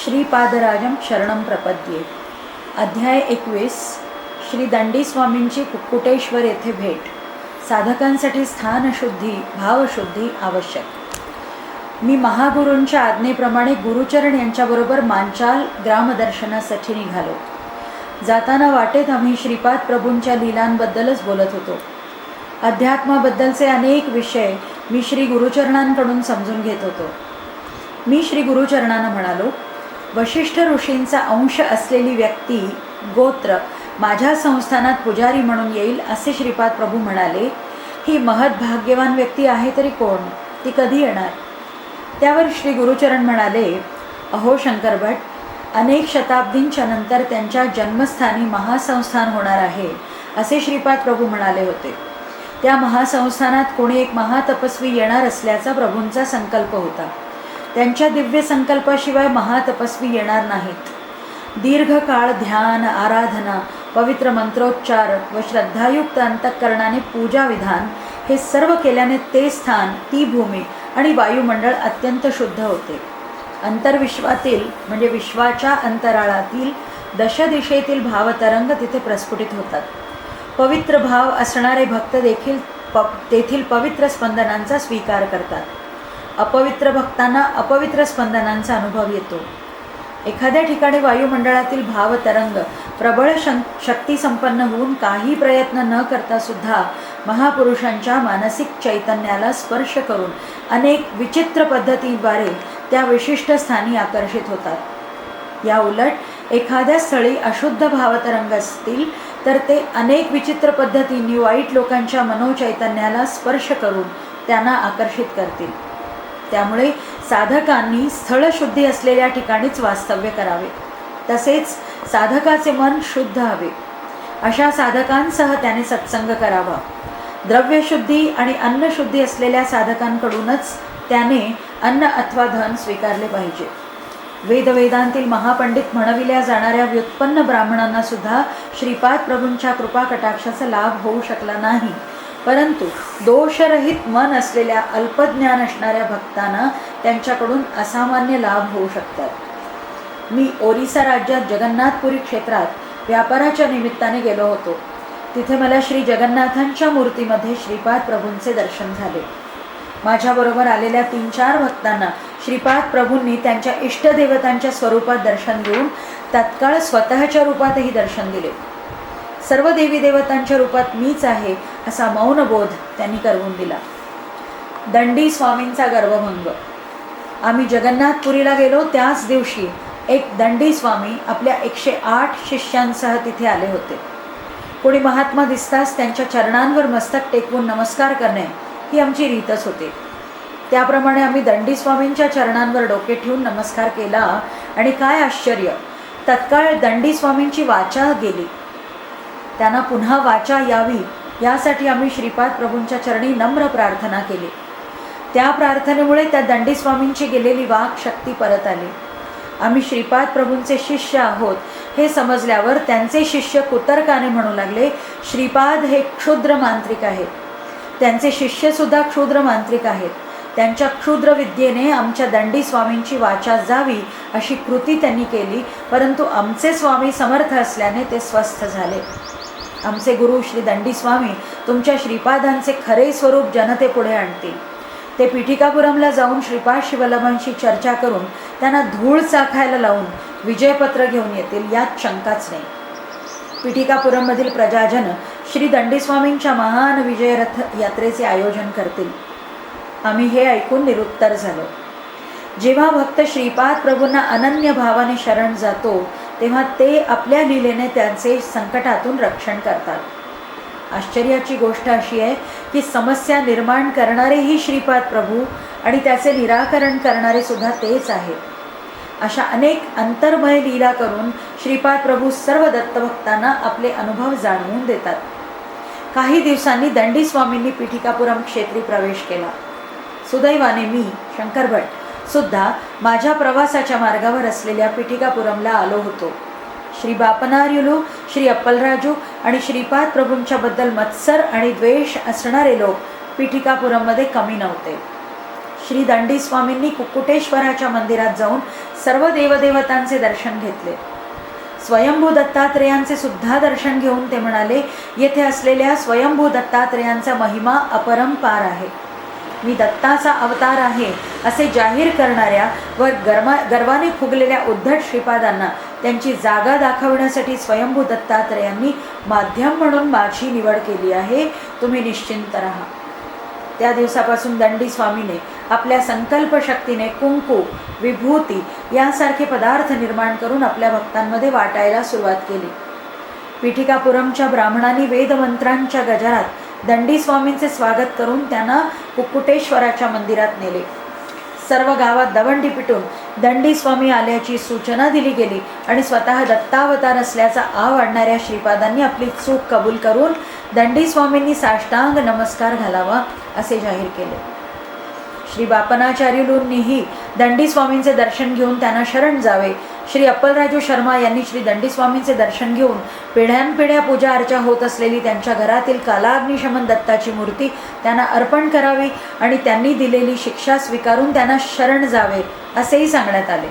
श्रीपादराजं शरणं प्रपद्ये. अध्याय 21. श्री दंडी स्वामींची कुक्कुटेश्वर येथे भेट. साधकांसाठी स्थानशुद्धी, भावशुद्धी आवश्यक. मी महागुरूंच्या आज्ञेप्रमाणे गुरुचरण यांच्याबरोबर मांचाल ग्रामदर्शनासाठी निघालो. जाताना वाटेत आम्ही श्रीपाद प्रभूंच्या लीलांबद्दलच बोलत होतो. अध्यात्माबद्दलचे अनेक विषय मी श्री गुरुचरणांकडून समजून घेत होतो. मी श्री गुरुचरणांना म्हणालो, वशिष्ठ ऋषींचा अंश असलेली व्यक्ती, गोत्र माझ्या संस्थानात पुजारी म्हणून येईल असे श्रीपाद प्रभू म्हणाले. ही महद्भाग्यवान व्यक्ती आहे तरी कोण, ती कधी येणार? त्यावर श्री गुरुचरण म्हणाले, अहो शंकर भट, अनेक शताब्दींच्या नंतर त्यांच्या जन्मस्थानी महासंस्थान होणार आहे असे श्रीपाद प्रभू म्हणाले होते. त्या महासंस्थानात कोणी एक महातपस्वी येणार असल्याचा प्रभूंचा संकल्प होता. त्यांच्या दिव्य संकल्पाशिवाय महातपस्वी येणार नाहीत. दीर्घकाळ ध्यान, आराधना, पवित्र मंत्रोच्चार व श्रद्धायुक्त अंतःकरणाने पूजा विधान हे सर्व केल्याने ते स्थान, ती भूमी आणि वायुमंडळ अत्यंत शुद्ध होते. अंतर्विश्वातील म्हणजे विश्वाच्या अंतराळातील दशदिशेतील भावतरंग तिथे प्रस्फुटित होतात. पवित्र भाव असणारे भक्त देखील तेथील पवित्र स्पंदनांचा स्वीकार करतात. अपवित्र भक्तांना अपवित्र स्पंदनांचा अनुभव येतो. एखाद्या ठिकाणी वायुमंडळातील भावतरंग प्रबळ शक्तिसंपन्न होऊन काही प्रयत्न न करता सुद्धा महापुरुषांच्या मानसिक चैतन्याला स्पर्श करून अनेक विचित्र पद्धतीद्वारे त्या विशिष्ट स्थानी आकर्षित होतात. या उलट एखाद्या स्थळी अशुद्ध भावतरंग असतील तर ते अनेक विचित्र पद्धतींनी वाईट लोकांच्या मनोचैतन्याला स्पर्श करून त्यांना आकर्षित करतील. त्यामुळे साधकांनी स्थळशुद्धी असलेल्या ठिकाणीच वास्तव्य करावे. तसेच साधकाचे मन शुद्ध हवे. अशा साधकांसह त्याने सत्संग करावा. द्रव्यशुद्धी आणि अन्नशुद्धी असलेल्या साधकांकडूनच त्याने अन्न अथवा धन स्वीकारले पाहिजे. वेदांतील महापंडित म्हणविल्या जाणाऱ्या व्युत्पन्न ब्राह्मणांना सुद्धा श्रीपाद प्रभूंच्या कृपा कटाक्षाचा लाभ होऊ शकला नाही. परंतु दोषरहित मन असलेल्या अल्पज्ञान असणाऱ्या भक्तांना त्यांच्याकडून असामान्य लाभ होऊ शकतात. मी ओरिसा राज्यात जगन्नाथपुरी क्षेत्रात व्यापाराच्या निमित्ताने गेलो होतो. तिथे मला श्री जगन्नाथांच्या मूर्तीमध्ये श्रीपाद प्रभूंचे दर्शन झाले. माझ्याबरोबर आलेल्या 3-4 भक्तांना श्रीपाद प्रभूंनी त्यांच्या इष्टदेवतांच्या स्वरूपात दर्शन देऊन तत्काळ स्वतःच्या रूपातही दर्शन दिले. सर्व देवी देवतांच्या रूपात मीच आहे असा मौनबोध त्यांनी करवून दिला. दंडी स्वामींचा गर्वभंग. आम्ही जगन्नाथपुरीला गेलो त्याच दिवशी एक दंडी स्वामी आपल्या 108 शिष्यांसह तिथे आले होते. कोणी महात्मा दिसताच त्यांच्या चरणांवर मस्तक टेकवून नमस्कार करणे ही आमची रीतच होती. त्याप्रमाणे आम्ही दंडी स्वामींच्या चरणांवर डोके ठेवून नमस्कार केला आणि काय आश्चर्य, तत्काळ दंडी स्वामींची वाचा गेली. त्यांना पुन्हा वाचा यावी यासाठी आम्ही श्रीपाद प्रभूंच्या चरणी नम्र प्रार्थना केली. त्या प्रार्थनेमुळे त्या दंडी स्वामींची गेलेली वाक शक्ती परत आली. आम्ही श्रीपाद प्रभूंचे शिष्य आहोत हे समजल्यावर त्यांचे शिष्य कुतर्काने म्हणू लागले, श्रीपाद हे क्षुद्र मांत्रिक आहेत. त्यांचे शिष्यसुद्धा क्षुद्र मांत्रिक आहेत. त्यांच्या क्षुद्र विद्येने आमच्या दंडी स्वामींची वाचा जावी अशी कृती त्यांनी केली. परंतु आमचे स्वामी समर्थ असल्याने ते स्वस्थ झाले. आमचे गुरु श्री दंडी स्वामी तुमच्या श्रीपादांचे खरे स्वरूप जनतेपुढे आणतील. ते पिठिकापुरमला जाऊन श्रीपाद शिवल्लभांशी चर्चा करून त्यांना धूळ चाखायला लावून विजयपत्र घेऊन येतील यात शंकाच नाही. पिठिकापुरममधील प्रजाजन श्री दंडी स्वामींच्या महान विजयरथ यात्रेचे आयोजन करतील. आम्ही हे ऐकून निरुत्तर झालो. जेव्हा भक्त श्रीपाद प्रभूंना अनन्य भावाने शरण जातो तेव्हा ते आपल्या लीलेने त्यांचे संकटातून रक्षण करतात. आश्चर्याची गोष्ट अशी आहे की समस्या निर्माण करणारेही श्रीपाद प्रभू आणि त्याचे निराकरण करणारे सुद्धा तेच आहेत. अशा अनेक अंतर्मय लीला करून श्रीपाद प्रभू सर्व दत्तभक्तांना आपले अनुभव जाणवून देतात. काही दिवसांनी दंडी स्वामींनी पिठिकापुरम क्षेत्री प्रवेश केला. सुदैवाने मी शंकर भट सुद्धा माझ्या प्रवासाच्या मार्गावर असलेल्या पिठिकापुरमला आलो होतो. श्री बापनार्युलू, श्री अप्पलराजू आणि श्रीपाद प्रभूंच्याबद्दल मत्सर आणि द्वेष असणारे लोक पिठिकापुरममध्ये कमी नव्हते. श्री दंडी स्वामींनी कुक्कुटेश्वराच्या मंदिरात जाऊन सर्व देवदेवतांचे दर्शन घेतले. स्वयंभू दत्तात्रेयांचे सुद्धा दर्शन घेऊन ते म्हणाले, येथे असलेल्या स्वयंभू दत्तात्रेयांचा महिमा अपरंपार आहे. मी दत्ताचा अवतार आहे असे जाहीर करणाऱ्या व गर्वाने फुगलेल्या उद्धट श्रीपादांना त्यांची जागा दाखवण्यासाठी स्वयंभू दत्तात्रेयांनी माध्यम म्हणून माझी निवड केली आहे. तुम्ही निश्चिंत राहा. त्या दिवसापासून दंडी स्वामीने आपल्या संकल्पशक्तीने कुंकू, विभूती यासारखे पदार्थ निर्माण करून आपल्या भक्तांमध्ये वाटायला सुरुवात केली. पीठिकापुरमच्या ब्राह्मणांनी वेदमंत्रांच्या गजरात दंडी स्वामींचे स्वागत करून त्यांना कुक्कुटेश्वराच्या मंदिरात नेले. सर्व गावात दवंडी पिटून दंडी स्वामी आल्याची सूचना दिली गेली आणि स्वतः दत्तावतार असल्याचा आव आणणाऱ्या श्रीपादांनी आपली चूक कबूल करून दंडी स्वामींनी साष्टांग नमस्कार घालावा असे जाहीर केले. श्री बापनाचार्युलूंनीही दंडी स्वामींचे दर्शन घेऊन त्यांना शरण जावे. श्री अप्पलराजू शर्मा यांनी श्री दंडी स्वामींचे दर्शन घेऊन पिढ्यानपिढ्या पूजा अर्चा होत असलेली त्यांच्या घरातील कालाग्निशमन दत्ताची मूर्ती त्यांना अर्पण करावी आणि त्यांनी दिलेली शिक्षा स्वीकारून त्यांना शरण जावे असेही सांगण्यात आले.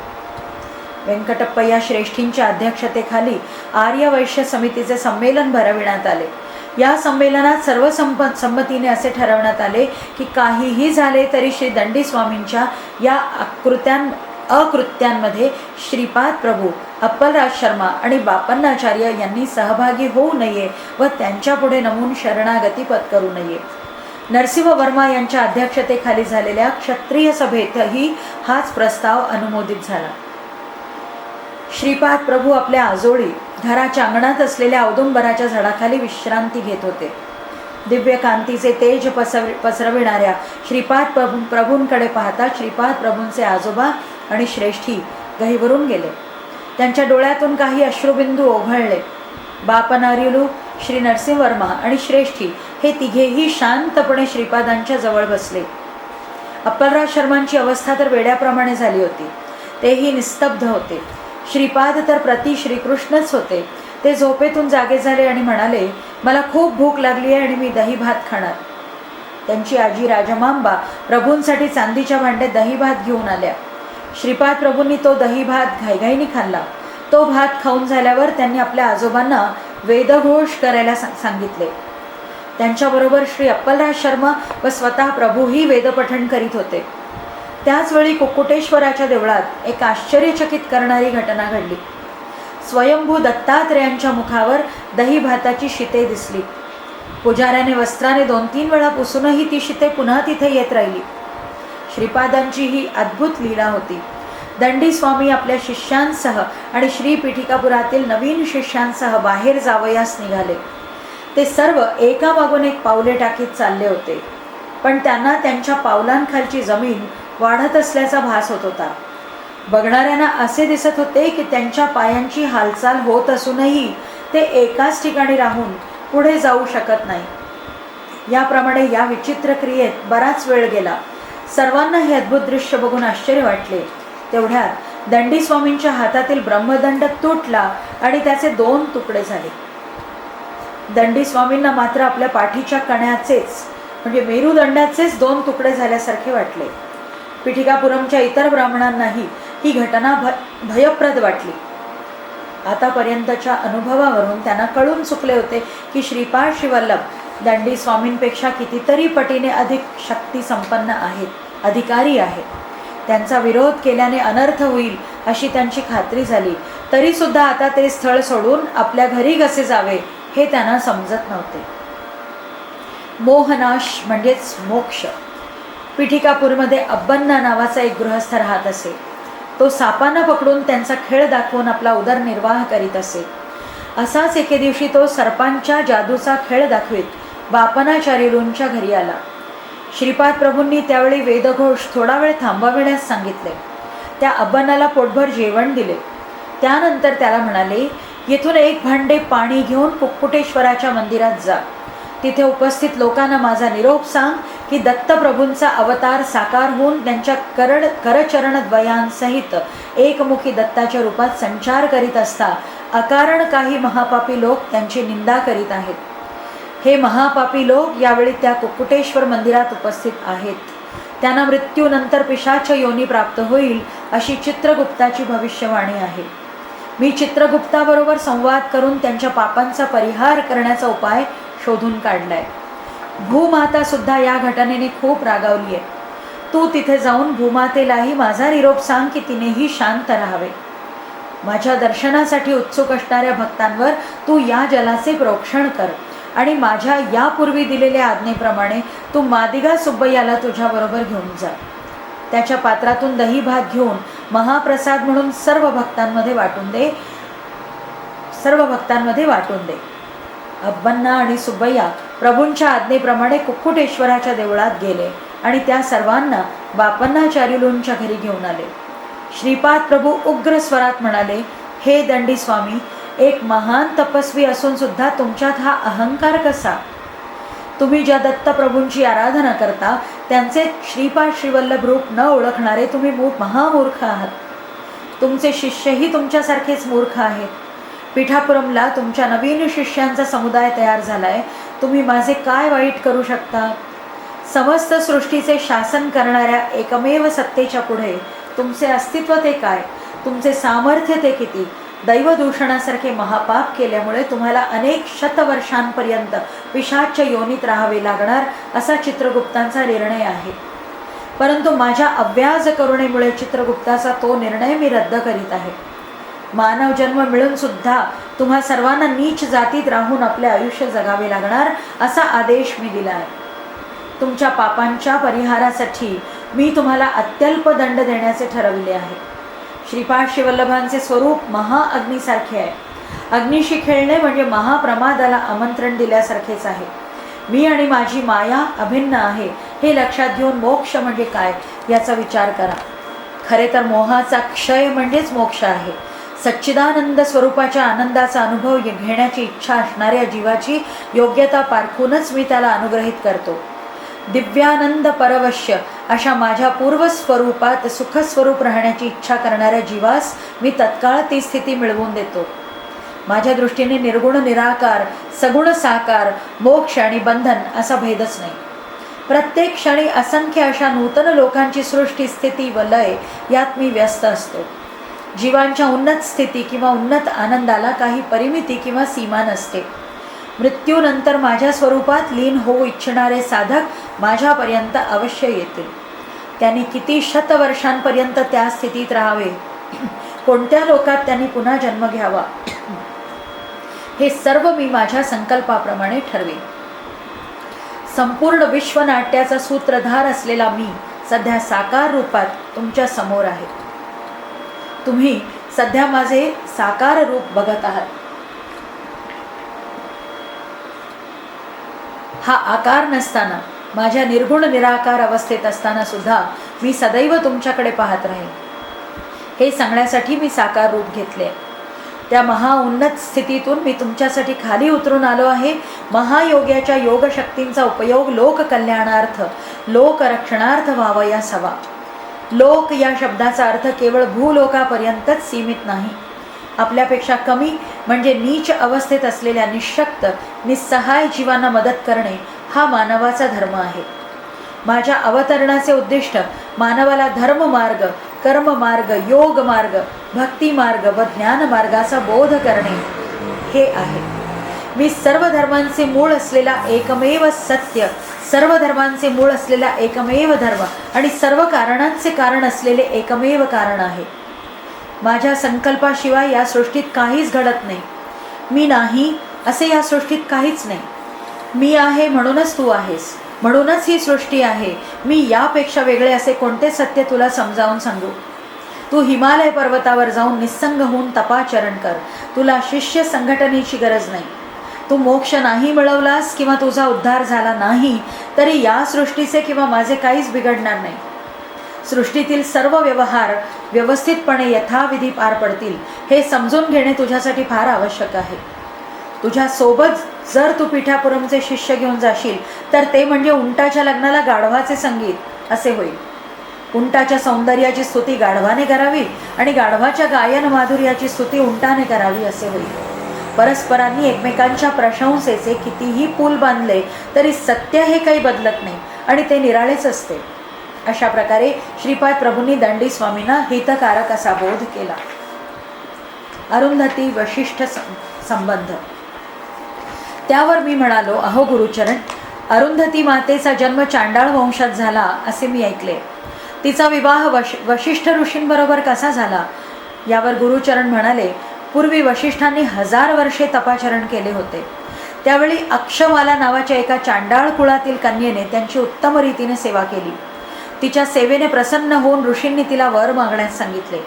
व्यंकटप्पय्या श्रेष्ठींच्या अध्यक्षतेखाली आर्य वैश्य समितीचे संमेलन भरविण्यात आले. या संमेलनात सर्व संमतीने असे ठरवण्यात आले की काहीही झाले तरी श्री दंडी स्वामींच्या या अकृत्यांमध्ये श्रीपाद प्रभू, अप्पलराज शर्मा आणि बापन्नाचार्य यांनी सहभागी होऊ नये व त्यांच्यापुढे नमून शरणागती पत्करू नये. नरसिंह वर्मा यांच्या अध्यक्षतेखाली झालेल्या क्षत्रिय सभेतही हाच प्रस्ताव अनुमोदित झाला. श्रीपाद प्रभू आपल्या आजोळी घराच्या अंगणात असलेल्या औदुंबराच्या झाडाखाली विश्रांती घेत होते. दिव्य कांतीचे तेज पसरविणाऱ्या श्रीपाद प्रभूंकडे पाहता श्रीपाद प्रभूंचे आजोबा आणि श्रेष्ठी गहिवरून गेले. त्यांच्या डोळ्यातून काही अश्रुबिंदू ओघळले. बापनार्युलू, श्री नरसिंह वर्मा आणि श्रेष्ठी हे तिघेही शांतपणे श्रीपादांच्या जवळ बसले. अप्पलराज शर्मांची अवस्था तर वेड्याप्रमाणे झाली होती. तेही निस्तब्ध होते. श्रीपाद तर प्रति श्रीकृष्णच होते. ते झोपेतून जागे झाले आणि म्हणाले, मला खूप भूक लागली आहे आणि मी दही भात खाणार. त्यांची आजी राजमांबा प्रभूंसाठी चांदीच्या भांड्यात दही भात घेऊन आल्या. श्रीपाद प्रभूंनी तो दही भात घाईघाईने खाल्ला. तो भात खाऊन झाल्यावर त्यांनी आपल्या आजोबांना वेदघोष करायला सांगितले. त्यांच्याबरोबर श्री अप्पलराज शर्मा व स्वतः प्रभूही वेदपठण करीत होते. त्याचवेळी कुक्कुटेश्वराच्या देवळात एक आश्चर्यचकित करणारी घटना घडली. स्वयंभू दत्तात्रेयांच्या मुखावर दही भाताची शिते दिसली. पुजाऱ्याने वस्त्राने 2-3 वेळा पुसूनही ती शिते पुन्हा तिथे येत राहिली. श्रीपादांची ही अद्भुत लीला होती. दंडी स्वामी आपल्या शिष्यांसह आणि श्री पीठिकापुरातील नवीन शिष्यांसह बाहेर जावयास निघाले. ते सर्व एकामागून एक पावले टाकीत चालले होते, पण त्यांना त्यांच्या पावलांखालची जमीन वाढत असल्याचा भास होत होता. बघणाऱ्यांना असे दिसत होते की त्यांच्या पायांची हालचाल होत असूनही ते एकाच ठिकाणी राहून पुढे जाऊ शकत नाही. याप्रमाणे या विचित्र क्रियेत बराच वेळ गेला. सर्वांना हे अद्भुत दृश्य बघून आश्चर्य वाटले. तेवढ्यात दंडी स्वामींच्या हातातील ब्रह्मदंड तुटला आणि त्याचे 2 तुकडे झाले. दंडी स्वामींना मात्र आपल्या पाठीच्या कण्याचेच म्हणजे मेरुदंडाचेच 2 तुकडे झाल्यासारखे वाटले. पीठिकापुरमच्या इतर ब्राह्मणांनाही ही घटना भयप्रद वाटली. आतापर्यंतच्या अनुभवावरून त्यांना कळून चुकले होते की श्रीपाद श्रीवल्लभ दंडी स्वामींपेक्षा कितीतरी पटीने अधिक शक्ती संपन्न आहेत, अधिकारी आहेत. त्यांचा विरोध केल्याने अनर्थ होईल अशी त्यांची खात्री झाली. तरीसुद्धा आता ते स्थळ सोडून आपल्या घरी कसे जावे हे त्यांना समजत नव्हते. मोहनाश म्हणजेच मोक्ष. पीठिकापूरमध्ये अब्बन्ना नावाचा एक गृहस्थ राहत असे. तो सापांना पकडून त्यांचा खेळ दाखवून आपला उदरनिर्वाह करीत असे. असाच एके दिवशी तो सर्पांच्या जादूचा खेळ दाखवीत बापनाचार्युलूंच्या घरी आला. श्रीपाद प्रभूंनी त्यावेळी वेदघोष थोडा वेळ थांबविण्यास सांगितले. त्या अब्बन्नाला पोटभर जेवण दिले. त्यानंतर त्याला म्हणाले, येथून 1 भांडे पाणी घेऊन कुक्कुटेश्वराच्या मंदिरात जा. तिथे उपस्थित लोकांना माझा निरोप सांग की दत्तप्रभूंचा अवतार साकार होऊन त्यांच्या करचरणद्वयांसहित एकमुखी दत्ताच्या रूपात संचार करीत असता अकारण काही महापापी लोक त्यांची निंदा करीत आहेत. हे महापापी लोक यावेळी त्या कुक्कुटेश्वर मंदिरात उपस्थित आहेत. त्यांना मृत्यूनंतर पिशाच योनी प्राप्त होईल अशी चित्रगुप्ताची भविष्यवाणी आहे. मी चित्रगुप्ताबरोबर संवाद करून त्यांच्या पापांचा परिहार करण्याचा उपाय शोधून काढलाय. भूमाता सुद्धा या घटनेने खूप रागावली आहे. तू तिथे जाऊन भूमातेलाही माझा निरोप सांग की तिनेही शांत राहावे. माझ्या दर्शनासाठी उत्सुक असणाऱ्या भक्तांवर तू या जलाचे प्रोक्षण कर आणि माझ्या यापूर्वी दिलेल्या आज्ञेप्रमाणे तू मादिगा सुब्बय्याला तुझ्याबरोबर घेऊन जा. त्याच्या पात्रातून दही भात घेऊन महाप्रसाद म्हणून सर्व भक्तांमध्ये वाटून दे. अब्बन्ना आणि सुब्बय्या प्रभूंच्या आज्ञेप्रमाणे कुक्कुटेश्वराच्या देवळात गेले आणि त्या सर्वांना बापन्नाचार्युलूंच्या घरी घेऊन आले. श्रीपाद प्रभू उग्र स्वरात म्हणाले, हे दंडी स्वामी, एक महान तपस्वी असून सुद्धा तुमच्यात हा अहंकार कसा? तुम्ही ज्या दत्तप्रभूंची आराधना करता त्यांचे श्रीपाद श्रीवल्लभ रूप न ओळखणारे तुम्ही महामूर्ख आहात. तुमचे शिष्यही तुमच्यासारखेच मूर्ख आहेत. पिठापुरमला तुमच्या नवीन शिष्यांचा समुदाय तयार झालाय. तुम्ही माझे काय वाईट करू शकता? समस्त सृष्टीचे शासन करणाऱ्या एकमेव सत्तेच्या पुढे तुमचे अस्तित्व ते काय? तुमचे सामर्थ्य ते किती? दैवदूषणासारखे महापाप केल्यामुळे तुम्हाला अनेक शतवर्षांपर्यंत पिशाच योनीत राहावे लागणार असा चित्रगुप्तांचा निर्णय आहे. परंतु माझ्या अव्याज करुणेमुळे चित्रगुप्ताचा तो निर्णय मी रद्द करीत आहे. मानव जन्म मिळून सुद्धा तुम्हा सर्वांना नीच जातीत राहून आपले आयुष्य जगावे लागणार असा आदेश मी दिला आहे. तुमच्या पापांच्या परिहारासाठी मी तुम्हाला अत्यल्प दंड देण्याचे ठरविले आहे. श्रीपाद श्रीवल्लभांचे स्वरूप महाअग्नीसारखे आहे. अग्नीशी खेळणे म्हणजे महाप्रमादाला आमंत्रण दिल्यासारखेच आहे. मी आणि माझी माया अभिन्न आहे हे लक्षात घेऊन मोक्ष म्हणजे काय याचा विचार करा. खरे तर मोहाचा क्षय म्हणजेच मोक्ष आहे. सच्चिदानंद स्वरूपाच्या आनंदाचा अनुभव घेण्याची इच्छा असणाऱ्या जीवाची योग्यता पारखूनच मी त्याला अनुग्रहित करतो. दिव्यानंद परवश्य अशा माझ्या पूर्वस्वरूपात सुखस्वरूप राहण्याची इच्छा करणाऱ्या जीवास मी तत्काळ ती स्थिती मिळवून देतो. माझ्या दृष्टीने निर्गुण निराकार, सगुण साकार, मोक्ष आणि बंधन असा भेदच नाही. प्रत्येक क्षणी असंख्य अशा नूतन लोकांची सृष्टी, स्थिती व लय यात मी व्यस्त असतो. जीवांच्या उन्नत स्थिती किंवा उन्नत आनंदाला काही परिमिती किंवा सीमा नसते. मृत्यूनंतर माझ्या स्वरूपात लीन होऊ इच्छिणारे साधक माझ्यापर्यंत अवश्य येतील. त्यांनी किती शतवर्षांपर्यंत त्या स्थितीत राहावे, कोणत्या लोकात त्यांनी पुन्हा जन्म घ्यावा, हे सर्व मी माझ्या संकल्पाप्रमाणे ठरवेन. संपूर्ण विश्वनाट्याचा सूत्रधार असलेला मी सध्या साकार रूपात तुमच्या समोर आहे. तुम्ही सध्या माझे साकार रूप बघत आहात. हा आकार नसताना, माझ्या निर्गुण निराकार अवस्थेत असताना सुद्धा मी सदैव तुमच्याकडे पाहत राहीन. हे सांगण्यासाठी मी साकार रूप घेतले. त्या महाउन्नत स्थितीतून मी तुमच्यासाठी खाली उतरून आलो आहे. महायोग्याच्या योगशक्तींचा उपयोग लोककल्याणार्थ, लोकरक्षणार्थ व्हावयास हवा. लोक या शब्दाचा अर्थ केवळ भूलोकापर्यंतच सीमित नाही. आपल्यापेक्षा कमी म्हणजे नीच अवस्थेत असलेल्या निःशक्त, निस्सहाय जीवांना मदत करणे हा मानवाचा धर्म आहे. माझ्या अवतरणाचे उद्दिष्ट मानवाला धर्ममार्ग, कर्ममार्ग, योगमार्ग, भक्तिमार्ग व ज्ञानमार्गाचा बोध करणे हे आहे. मी सर्व धर्मांचे मूळ असलेला एकमेव सत्य, सर्व धर्मांचे मूळ असलेला एकमेव धर्म आणि सर्व कारणांचे कारण असलेले एकमेव कारण आहे. माझ्या संकल्पाशिवाय या सृष्टीत काहीच घडत नाही. मी नाही असे या सृष्टीत काहीच नाही. मी आहे म्हणूनच तू आहेस, म्हणूनच ही सृष्टी आहे. मी यापेक्षा वेगळे असे कोणते सत्य तुला समजावून सांगू? तू हिमालय पर्वतावर जाऊन निस्संग होऊन तपाचरण कर. तुला शिष्य संघटनेची गरज नाही. तू मोक्ष नाही मिळवलास किंवा तुझा उद्धार झाला नाही तरी या सृष्टीचे किंवा माझे काहीच बिघडणार नाही. सृष्टीतील सर्व व्यवहार व्यवस्थितपणे यथाविधी पार पडतील हे समजून घेणे तुझ्यासाठी फार आवश्यक आहे. तुझ्यासोबत जर तू पिठापुरमचे शिष्य घेऊन जाशील तर ते म्हणजे उंटाच्या लग्नाला गाढवाचे संगीत असे होईल. उंटाच्या सौंदर्याची स्तुती गाढवाने करावी आणि गाढवाच्या गायन माधुर्याची स्तुती उंटाने करावी असे होईल. परस्परांनी एकमेकांच्या प्रशंसेचे कितीही पूल बांधले तरी सत्य हे काही बदलत नाही आणि ते निराळेच असते. अशा प्रकारे श्रीपाद प्रभूंनी दंडी स्वामींना हितकारक असा बोध केला. अरुंधती वशिष्ठ संबंध. त्यावर मी म्हणालो, अहो गुरुचरण, अरुंधती मातेचा जन्म चांडाळ वंशात झाला असे मी ऐकले. तिचा विवाह वशिष्ठ ऋषींबरोबर कसा झाला? यावर गुरुचरण म्हणाले, पूर्वी वशिष्ठांनी 1000 वर्षे तपाचरण केले होते. त्यावेळी अक्षमाला नावाच्या एका चांडाळ कुळातील कन्येने त्यांची उत्तम रीतीने सेवा केली. तिच्या सेवेने प्रसन्न होऊन ऋषींनी तिला वर मागण्यास सांगितले.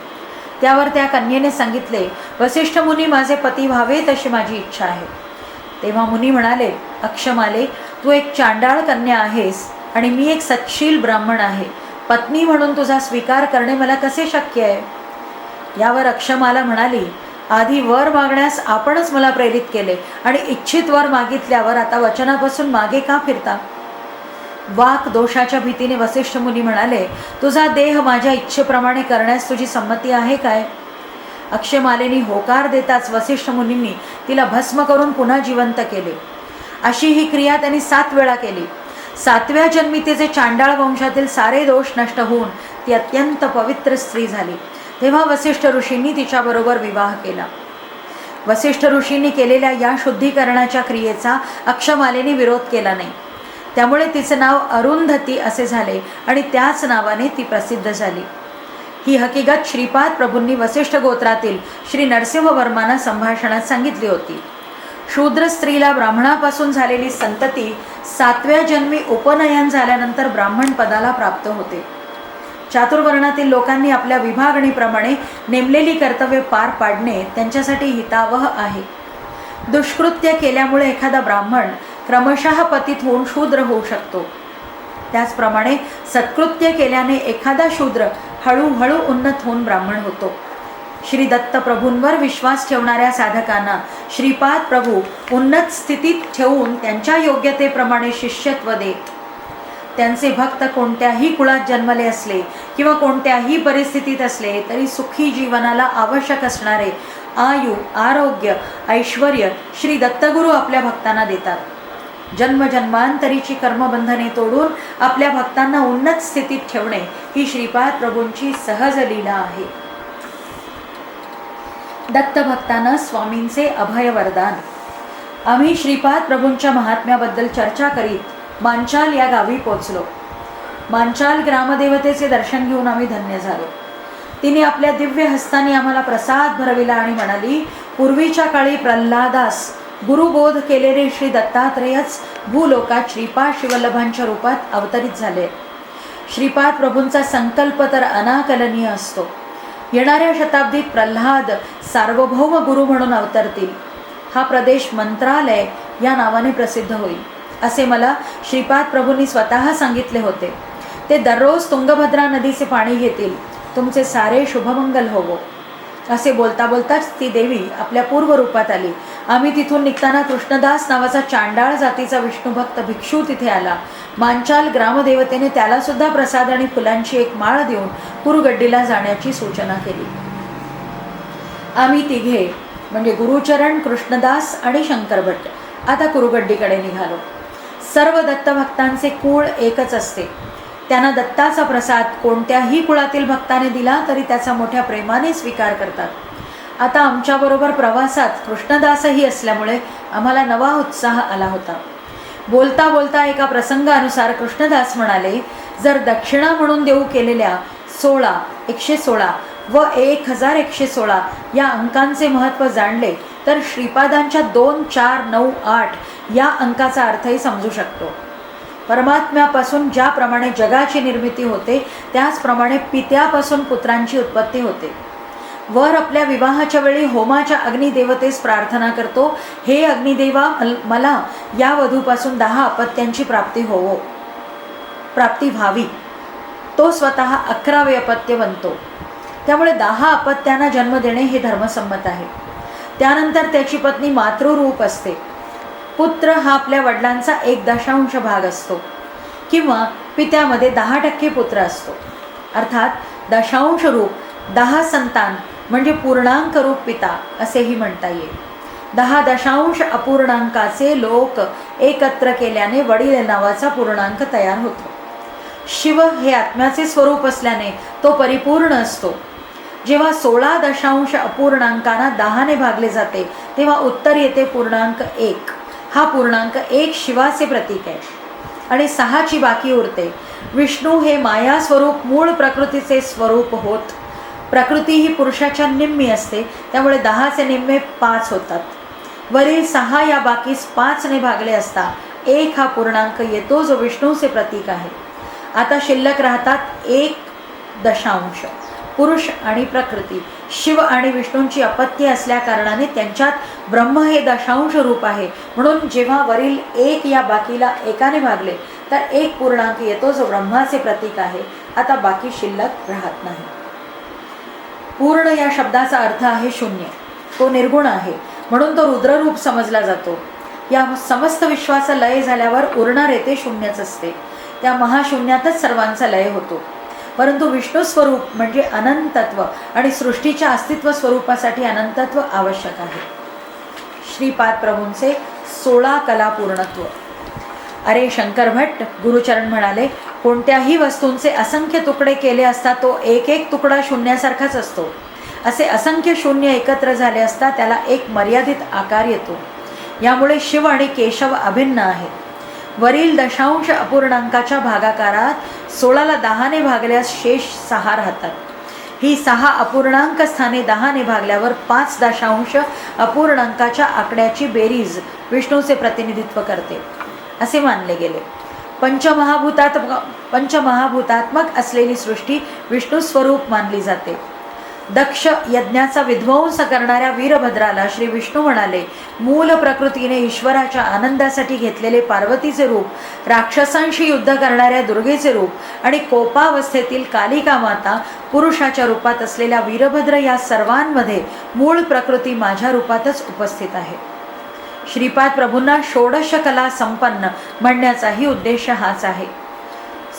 त्यावर त्या कन्येने सांगितले, वसिष्ठ मुनी, माझे पती व्हावेत अशी माझी इच्छा आहे. तेव्हा मुनी म्हणाले, अक्षमाले, तू एक चांडाळ कन्या आहेस आणि मी एक सत्शील ब्राह्मण आहे. पत्नी म्हणून तुझा स्वीकार करणे मला कसे शक्य आहे? यावर अक्षमाला म्हणाली, आधी वर मागण्यास आपणच मला प्रेरित केले आणि इच्छित वर मागितल्यावर आता वचनापासून मागे का फिरता? वाक दोषाच्या भीतीने वसिष्ठ मुनी म्हणाले, तुझा देह माझ्या इच्छेप्रमाणे करण्यास तुझी संमती आहे काय? अक्षमालेनी होकार देताच वसिष्ठ मुनींनी तिला भस्म करून पुन्हा जिवंत केले. अशी ही क्रिया त्यांनी 7 वेळा केली. 7व्या जन्मी तिचे चांडाळ वंशातील सारे दोष नष्ट होऊन ती अत्यंत पवित्र स्त्री झाली. तेव्हा वसिष्ठ ऋषींनी तिच्याबरोबर विवाह केला. वसिष्ठ ऋषींनी केलेल्या या शुद्धीकरणाच्या क्रियेचा अक्षमालेने विरोध केला नाही. त्यामुळे तिचे नाव अरुंधती असे झाले आणि त्याच नावाने ती प्रसिद्ध झाली. ही हकीकत श्रीपाद प्रभूंनी वसिष्ठ गोत्रातील श्री नरसिंहवर्मांना संभाषणात सांगितली होती. शूद्र स्त्रीला ब्राह्मणापासून झालेली संतती 7व्या जन्मी उपनयन झाल्यानंतर ब्राह्मण पदाला प्राप्त होते. चातुर्वर्णातील लोकांनी आपल्या विभागणीप्रमाणे नेमलेली कर्तव्ये पार पाडणे त्यांच्यासाठी हितावह आहे. दुष्कृत्य केल्यामुळे एखादा ब्राह्मण क्रमशः पतित होऊन शूद्र होऊ शकतो. त्याचप्रमाणे सत्कृत्य केल्याने एखादा शूद्र हळूहळू उन्नत होऊन ब्राह्मण होतो. श्री दत्त प्रभूंवर विश्वास ठेवणाऱ्या साधकांना श्रीपाद प्रभू उन्नत स्थितीत ठेवून त्यांच्या योग्यतेप्रमाणे शिष्यत्व देत. त्यांचे भक्त कोणत्याही कुळात जन्मले असले किंवा कोणत्याही परिस्थितीत असले तरी सुखी जीवनाला आवश्यक असणारे आयु, आरोग्य, ऐश्वर श्री दत्तगुरू आपल्या भक्तांना देतात. जन्मजन्मांतरीची कर्मबंधने तोडून आपल्या भक्तांना उन्नत स्थितीत ठेवणे ही श्रीपाद प्रभूंची सहज लीला आहे. दत्तभक्तांना स्वामींचे अभय वरदान. आम्ही श्रीपाद प्रभूंच्या महात्म्याबद्दल चर्चा करीत मांचाल या गावी पोचलो. मांचाल ग्रामदेवतेचे दर्शन घेऊन आम्ही धन्य झालो. तिने आपल्या दिव्य हस्ताने आम्हाला प्रसाद भरविला आणि म्हणाली, पूर्वीच्या काळी प्रल्हादास गुरुबोध केलेले श्री दत्तात्रेयच भूलोकात श्रीपाद शिवल्लभांच्या रूपात अवतरित झाले. श्रीपाद प्रभूंचा संकल्प तर अनाकलनीय असतो. येणाऱ्या शताब्दीत प्रल्हाद सार्वभौम गुरु म्हणून अवतरतील. हा प्रदेश मंत्रालय या नावाने प्रसिद्ध होईल असे मला श्रीपाद प्रभूंनी स्वतः सांगितले होते. ते दररोज तुंगभद्रा नदीचे पाणी घेतील. तुमचे सारे शुभमंगल होवो. असे बोलता बोलताच ती देवी आपल्या पूर्व रूपात आली. आम्ही तिथून निघताना कृष्णदास नावाचा चांडाळ जातीचा विष्णुभक्त भिक्षू तिथे आला. मांचाल ग्रामदेवतेने त्याला सुद्धा प्रसाद आणि फुलांची एक माळ देऊन कुरुगड्डीला जाण्याची सूचना केली. आम्ही तिघे म्हणजे गुरुचरण, कृष्णदास आणि शंकरभट्ट आता कुरुगड्डीकडे निघालो. सर्व दत्तभक्तांचे कुळ एकच असते. त्यांना दत्ताचा प्रसाद कोणत्याही कुळातील भक्ताने दिला तरी त्याचा मोठ्या प्रेमाने स्वीकार करतात. आता आमच्याबरोबर प्रवासात कृष्णदासही असल्यामुळे आम्हाला नवा उत्साह आला होता. बोलता बोलता एका प्रसंगानुसार कृष्णदास म्हणाले, जर दक्षिणा म्हणून देऊ केलेल्या 16, 116 व 1116 या अंकांचे महत्त्व जाणले तर श्रीपादांच्या 2, 4, 9, 8 या अंकाचा अर्थही समजू शकतो. परमात्म्यापासून ज्याप्रमाणे जगाची निर्मिती होते त्याचप्रमाणे पित्यापासून पुत्रांची उत्पत्ती होते. वर आपल्या विवाहाच्या वेळी होमाच्या अग्निदेवतेस प्रार्थना करतो, हे अग्निदेवा, मला या वधूपासून 10 अपत्यांची प्राप्ती व्हावी. तो स्वतः 11वे अपत्य बनतो. त्यामुळे 10 अपत्यांना जन्म देणे हे धर्मसंमत आहे. त्यानंतर त्याची पत्नी मातृरूप असते. पुत्र हा आपल्या वडिलांचा 1/10 भाग असतो किंवा पित्यामध्ये 10% पुत्र असतो. अर्थात 10 रूप 10 संतान म्हणजे पूर्णांक रूप पिता असेही म्हणता येईल. 10 अपूर्णांकाचे लोक एकत्र केल्याने वडील नावाचा पूर्णांक तयार होतो. शिव हे आत्म्याचे स्वरूप असल्याने तो परिपूर्ण असतो. जेव्हा 16 दशांश अपूर्णांकांना 10ने भागले जाते तेव्हा उत्तर येते पूर्णांक 1. हा पूर्णांक 1 शिवाचे प्रतीक आहे आणि 6ची बाकी उरते. विष्णू हे माया स्वरूप मूळ प्रकृतीचे स्वरूप होत. प्रकृती ही पुरुषाच्या निम्मी असते, त्यामुळे 10चे निम्मे 5 होतात. वरील 6 या बाकीस 5ने भागले असता 1 हा पूर्णांक येतो, जो विष्णूचे प्रतीक आहे. आता शिल्लक राहतात 1 दशांश. पुरुष आणि प्रकृती, शिव आणि विष्णूंची अपत्य असल्या कारणाने त्यांच्यात ब्रह्म हे दशांश रूप आहे. म्हणून जेव्हा वरील 1 या बाकीला 1ने भागले तर 1 पूर्णांक येतो, जो ब्रह्माचे प्रतीक आहे. आता बाकी शिल्लक राहत नाही. पूर्ण या शब्दाचा अर्थ आहे शून्य. तो निर्गुण आहे, म्हणून तो रुद्ररूप समजला जातो. या समस्त विश्वाचा लय झाल्यावर उरणारे ते शून्यच असते. त्या महाशून्यातच सर्वांचा लय होतो. परंतु विष्णू स्वरूप म्हणजे अनंतत्व आणि सृष्टीच्या अस्तित्व स्वरूपासाठी अनंतत्व आवश्यक आहे. श्रीपाद प्रभूंचे 16 कला पूर्णत्व. अरे शंकर भट्ट, गुरुचरण म्हणाले, कोणत्याही वस्तूंचे असंख्य तुकडे केले असता तो एक एक तुकडा शून्यासारखाच असतो. असे असंख्य शून्य एकत्र झाले असता त्याला एक मर्यादित आकार येतो. यामुळे शिव आणि केशव अभिन्न आहेत. वरील दशांश अपूर्णांकाच्या भागाकारात 16ला 10ने भागल्यास शेष 6 राहतात. ही 6 अपूर्णांक स्थाने 10ने भागल्यावर 5 दशांश अपूर्णांकाच्या आकड्याची बेरीज विष्णूचे प्रतिनिधित्व करते असे मानले गेले. पंचमहाभूतात्मक असलेली सृष्टी विष्णू स्वरूप मानली जाते. दक्ष यज्ञाचा विध्वंस करणाऱ्या वीरभद्राला श्री विष्णू म्हणाले, मूल प्रकृतीने ईश्वराच्या आनंदासाठी घेतलेले पार्वतीचे रूप, राक्षसांशी युद्ध करणाऱ्या दुर्गेचे रूप आणि कोपावस्थेतील कालिका माता पुरुषाच्या रूपात असलेल्या वीरभद्र या सर्वांमध्ये मूळ प्रकृती माझ्या रूपातच उपस्थित आहे. श्रीपाद प्रभूंना षोडश कला संपन्न म्हणण्याचाही उद्देश हाच आहे.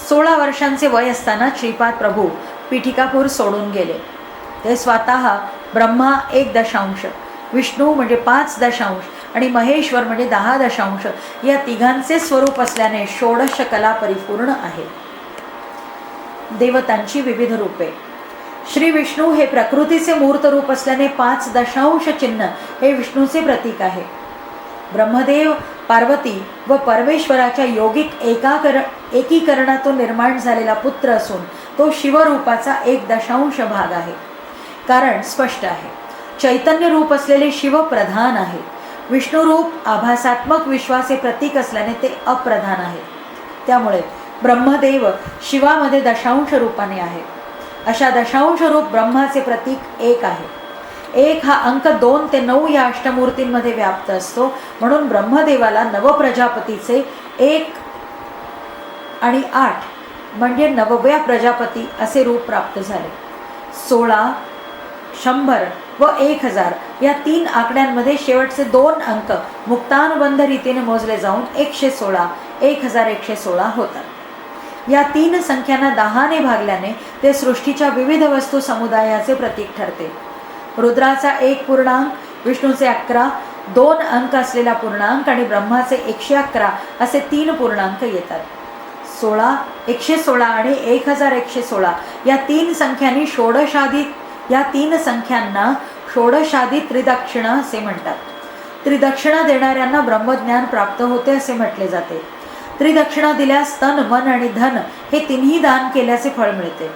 16 वर्षांचे वय असताना श्रीपाद प्रभू पीठिकापूर सोडून गेले. ते स्वतः ब्रह्मा 1 दशांश, विष्णू म्हणजे 5 दशांश आणि महेश्वर म्हणजे 10 दशांश या तिघांचे स्वरूप असल्याने षोडश कला परिपूर्ण आहे. देवतांची विविध रूपे. श्री विष्णू हे प्रकृतीचे मूर्त रूप असल्याने 5 दशांश चिन्ह हे विष्णूचे प्रतीक आहे. ब्रह्मदेव, पार्वती व परमेश्वराच्या योगिक एकीकरणातून निर्माण झालेला पुत्र असून तो शिवरूपाचा 1 दशांश भाग आहे. कारण स्पष्ट आहे, चैतन्य रूप असलेले शिव प्रधान आहे. विष्णू रूप आभासात्मक विश्वाचे प्रतीक असल्याने ते अप्रधान आहे. त्यामुळे ब्रह्मदेव शिवामध्ये दशांश रूपाने आहे. अशा दशांश रूप ब्रह्माचे प्रतीक 1 आहे. 1 हा अंक 2 ते 9 या अष्टमूर्तींमध्ये व्याप्त असतो. म्हणून ब्रह्मदेवाला नवप्रजापतीचे 1 आणि 8 म्हणजे 9व्या प्रजापती असे रूप प्राप्त झाले. 16, 100 व 1000 या 3 आकड्यांमध्ये शेवटचे 2 अंक मुक्तानुबंध रीतीने मोजले जाऊन 116, 1116 होतात. या 3 संख्यांना 10ने भागल्याने ते सृष्टीच्या विविध वस्तू समुदायाचे प्रतीक ठरते. रुद्राचा 1 पूर्णांक, विष्णूचे 11, 2 अंक असलेला पूर्णांक आणि ब्रह्माचे 111 असे 3 पूर्णांक येतात. 16, 116 आणि 1116 या 3 संख्यांनी या 3 संख्यांना षोडशादी त्रिदक्षिणा असे म्हणतात. त्रिदक्षिणा देणाऱ्यांना ब्रह्मज्ञान प्राप्त होते असे म्हटले जाते. त्रिदक्षिणा दिल्यास तन, मन आणि धन हे तिन्ही दान केल्याचे फळ मिळते.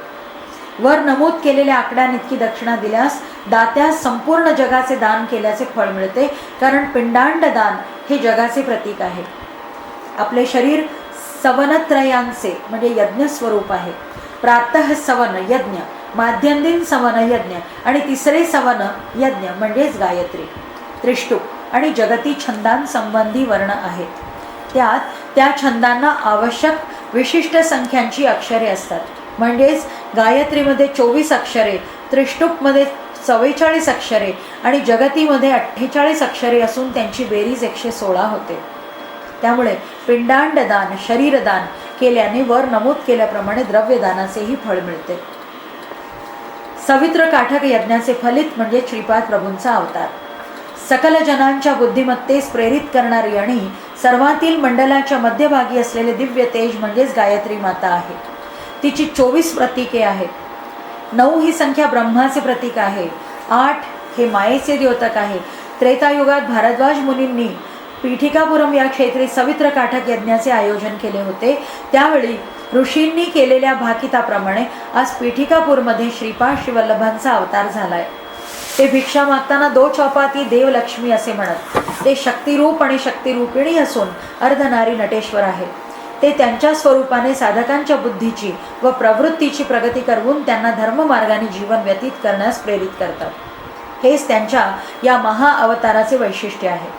वर नमूद केलेल्या आकड्याइतकी दक्षिणा दिल्यास दात्यास संपूर्ण जगाचे दान केल्याचे फळ मिळते. कारण पिंडांड दान हे जगाचे प्रतीक आहे. आपले शरीर सवनत्रयांचे म्हणजे यज्ञ स्वरूप आहे. प्रातः सवन यज्ञ, माध्यंदिन सवन यज्ञ आणि तिसरे सवन यज्ञ म्हणजेच गायत्री, त्रिष्टुप आणि जगती छंदांसंबंधी वर्ण आहेत. त्यात त्या छंदांना आवश्यक विशिष्ट संख्यांची अक्षरे असतात. म्हणजेच गायत्रीमध्ये 24 अक्षरे, त्रिष्टुपमध्ये 44 अक्षरे आणि जगतीमध्ये 48 अक्षरे असून त्यांची बेरीज 116 होते. त्यामुळे पिंडांडदान, शरीरदान केल्याने वर नमूद केल्याप्रमाणे द्रव्यदानाचेही फळ मिळते. सवित्र काठक यज्ञाचे फलित म्हणजे श्रीपाद प्रभूंचा अवतार. सकल जनांच्या बुद्धिमत्तेस प्रेरित करणारी आणि सर्वातील मंडलाच्या मध्यभागी असलेले दिव्य तेज म्हणजेच गायत्री माता आहे. तिची 24 प्रतीके आहेत. 9 ही संख्या ब्रह्माचे प्रतीक आहे. 8 हे मायेचे द्योतक आहे. त्रेतायुगात भारद्वाज मुनींनी पीठिकापुरम या क्षेत्री सवित्र काठक यज्ञाचे आयोजन केले होते. त्यावेळी ऋषींनी केलेल्या भाकिताप्रमाणे आज पीठिकापूरमध्ये श्रीपाद श्रीवल्लभांचा अवतार झालाय. ते भिक्षा मागताना 2 चौपाती देवलक्ष्मी असे म्हणत. ते शक्तिरूप आणि शक्तिरूपिणी असून अर्धनारी नटेश्वर आहेत. ते त्यांच्या स्वरूपाने साधकांच्या बुद्धीची व प्रवृत्तीची प्रगती करवून त्यांना धर्ममार्गाने जीवन व्यतीत करण्यास प्रेरित करतात. हेच त्यांच्या या महाअवताराचे वैशिष्ट्य आहे.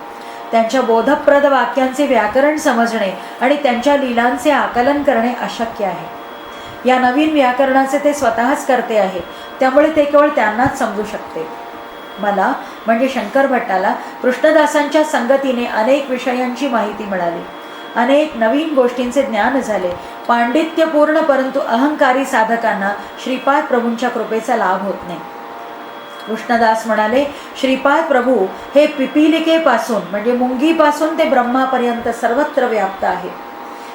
त्यांच्या बोधप्रद वाक्यांचे व्याकरण समजणे आणि त्यांच्या लीलांचे आकलन करणे अशक्य आहे. या नवीन व्याकरणाचे ते स्वतःच करते आहे. त्यामुळे ते केवळ त्यांनाच समजू शकते. मला म्हणजे शंकर भट्टाला कृष्णदासांच्या संगतीने अनेक विषयांची माहिती मिळाली. अनेक नवीन गोष्टींचे ज्ञान झाले. पांडित्यपूर्ण परंतु अहंकारी साधकांना श्रीपाद प्रभूंच्या कृपेचा लाभ होत नाही. कृष्णदास म्हणाले, श्रीपाद प्रभू हे पिपीलिकेपासून म्हणजे मुंगीपासून ते ब्रह्मापर्यंत सर्वत्र व्याप्त आहे.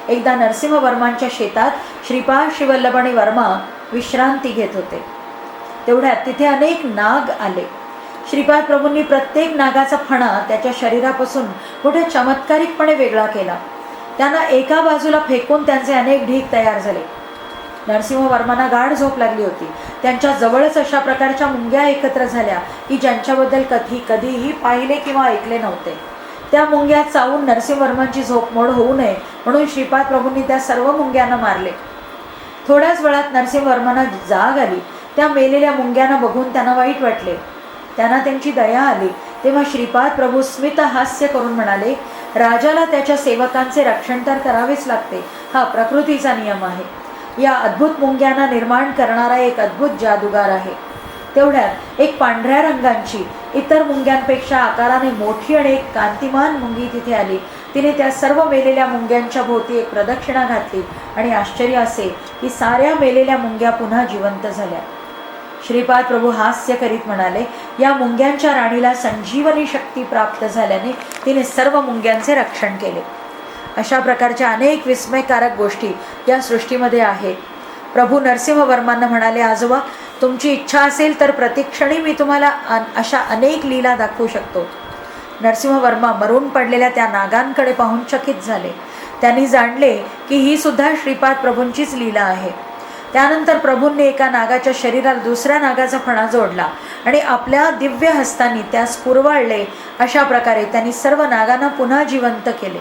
एकदा नरसिंहवर्मांच्या शेतात श्रीपाद श्रीवल्लभ आणि वर्मा विश्रांती घेत होते. तेवढ्यात तिथे अनेक नाग आले. श्रीपाद प्रभूंनी प्रत्येक नागाचा फणा त्याच्या शरीरापासून मोठ्या चमत्कारिकपणे वेगळा केला. त्यांना एका बाजूला फेकून त्यांचे अनेक ढीग तयार झाले. नरसिंहवर्मांना गाढ झोप लागली होती. त्यांच्या जवळच अशा प्रकारच्या मुंग्या एकत्र झाल्या की ज्यांच्याबद्दल कधीही पाहिले किंवा ऐकले नव्हते. त्या मुंग्या चावून नरसिंहवर्मांची झोप मोड होऊ नये म्हणून श्रीपाद प्रभूंनी त्या सर्व मुंग्यांना मारले. थोड्याच वेळात नरसिंहवर्मांना जाग आली. त्या मेलेल्या मुंग्यांना बघून त्यांना वाईट वाटले. त्यांना त्यांची दया आली. तेव्हा श्रीपाद प्रभू स्मित हास्य करून म्हणाले, राजाला त्याच्या सेवकांचे रक्षण तर करावेच लागते. हा प्रकृतीचा नियम आहे. या अद्भुत मुंग्यांना निर्माण करणारा एक अद्भुत जादूगार आहे. तेवढ्यात एक पांढऱ्या रंगांची इतर मुंग्यांपेक्षा आकाराने मोठी आणि एक कांतिमान मुंगी तिथे आली. तिने त्या सर्व मेलेल्या मुंग्यांच्या भोवती एक प्रदक्षिणा घातली आणि आश्चर्य असे की साऱ्या मेलेल्या मुंग्या पुन्हा जिवंत झाल्या. श्रीपाद प्रभू हास्य करीत म्हणाले, या मुंग्यांच्या राणीला संजीवनी शक्ती प्राप्त झाल्याने तिने सर्व मुंग्यांचे रक्षण केले. अशा प्रकारच्या अनेक विस्मयकारक गोष्टी या सृष्टीमध्ये आहेत. प्रभू नरसिंहवर्मांना म्हणाले, आजोबा तुमची इच्छा असेल तर प्रतिक्षणी मी तुम्हाला अशा अनेक लीला दाखवू शकतो. नरसिंहवर्मा मरून पडलेल्या त्या नागांकडे पाहून चकित झाले. त्यांनी जाणले की ही सुद्धा श्रीपाद प्रभूंचीच लीला आहे. त्यानंतर प्रभूंनी एका नागाच्या शरीराला दुसऱ्या नागाचा फणा जोडला आणि आपल्या दिव्य हस्तांनी त्यास कुरवाळले. अशा प्रकारे त्यांनी सर्व नागांना पुन्हा जिवंत केले.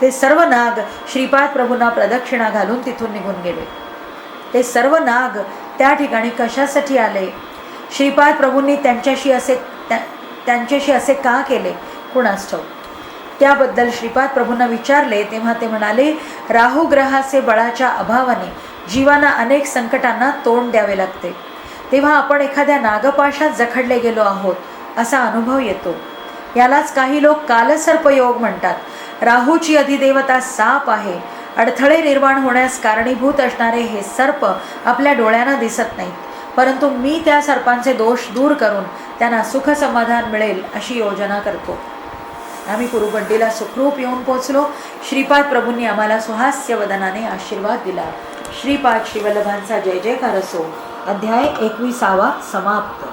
ते सर्व नाग श्रीपाद प्रभूंना प्रदक्षिणा घालून तिथून निघून गेले. ते सर्व नाग त्या ठिकाणी कशासाठी आले? श्रीपाद प्रभूंनी त्यांच्याशी असे का केले कुणास ठाऊक. त्याबद्दल श्रीपाद प्रभूंना विचारले तेव्हा ते म्हणाले, राहू ग्रहाचे बळाच्या अभावाने जीवांना अनेक संकटांना तोंड द्यावे लागते. तेव्हा आपण एखाद्या नागपाशात जखडले गेलो आहोत असा अनुभव येतो. यालाच काही लोक कालसर्पयोग म्हणतात. राहूची अधिदेवता साप आहे. अडथळे निर्माण होण्यास कारणीभूत असणारे हे सर्प आपल्या डोळ्यांना दिसत नाहीत, परंतु मी त्या सर्पांचे दोष दूर करून त्यांना सुख समाधान मिळेल अशी योजना करतो. आम्ही कुरुबड्डीला सुखरूप येऊन पोचलो. श्रीपाद प्रभूंनी आम्हाला सुहास्य वदनाने आशीर्वाद दिला. श्रीपाद श्रीवल्लभांचा जय जयकार असो. अध्याय 21 समाप्त.